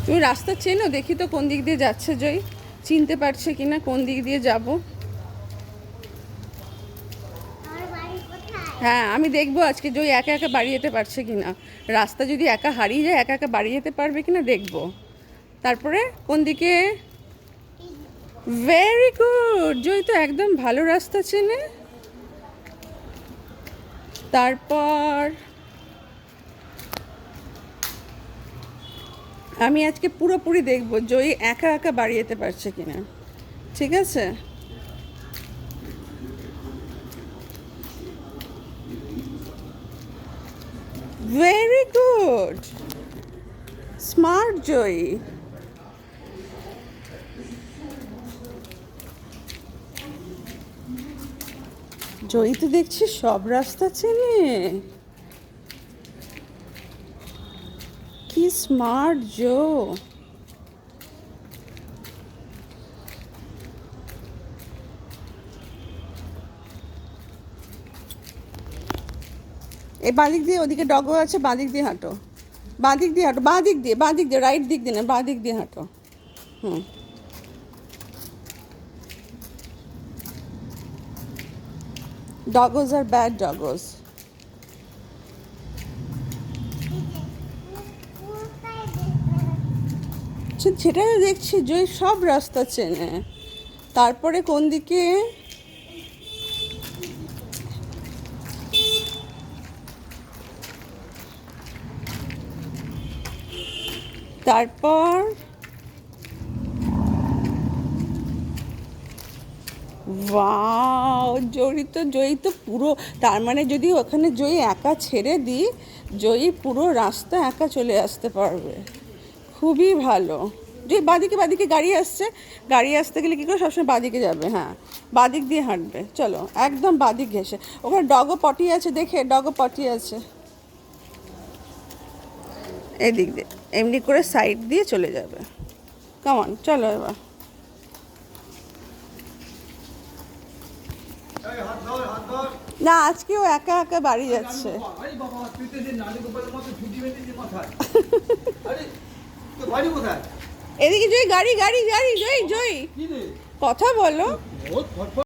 তুমি রাস্তা চেনো? দেখি তো কোন দিক দিয়ে যাচ্ছে জয়, চিনতে পারছে কিনা কোন দিক দিয়ে যাব। হ্যাঁ, আমি দেখবো আজকে জয় একা একা বাড়ি যেতে পারছে কিনা। রাস্তা যদি একা হারিয়ে যায়, একা একা বাড়ি যেতে পারবে কিনা দেখবো। তারপরে কোন দিকে? ভেরি গুড, জয় তো একদম ভালো রাস্তা চেনে। তারপর আমি আজকে পুরোপুরি দেখবো জয়ী একা একা বাড়ি যেতে পারছে কিনা। ঠিক আছে? ভেরি গুড, স্মার্ট জয়ী। জয়ী তো দেখছি সব রাস্তা চেনে। কি স্মার্ট জো। এই বাঁদিক দিয়ে, ওদিকে ডগো আছে, বাঁদিক দিয়ে হাঁটো। বাঁদিক দিয়ে হাঁটো, বাঁদিক দিয়ে, বাঁদিক দিয়ে, রাইট দিক দিয়ে না, বাঁদিক দিয়ে হাঁটো। হুম। ডগোজ আর ব্যাড ডগোজ। সেটাই দেখছি জয় সব রাস্তা চেনে। তারপরে কোন দিকে? তারপর ওয়াও, জয়ী তো পুরো, তার মানে যদি ওখানে জয়ী একা ছেড়ে দিই, জয়ী পুরো রাস্তা একা চলে আসতে পারবে। খুবই ভালো। জয়ী বাঁদিকে, বাঁদিকে গাড়ি আসছে, গাড়ি আসতে গেলে কী করে সবসময় বাঁদিকে যাবে। হ্যাঁ, বাঁদিক দিয়ে হাঁটবে, চলো একদম বাঁদিক ঘেসে। ওখানে ডগো পটি আছে, দেখে ডগো পটি আছে এদিক দিয়ে, এমনি করে সাইড দিয়ে চলে যাবে। কেমন, চলো এবার। না, আজকেও একা একা বাড়ি যাচ্ছে। এদিকে জয়ী, গাড়ি গাড়ি গাড়ি, জয়ী জয়ী কথা বলো।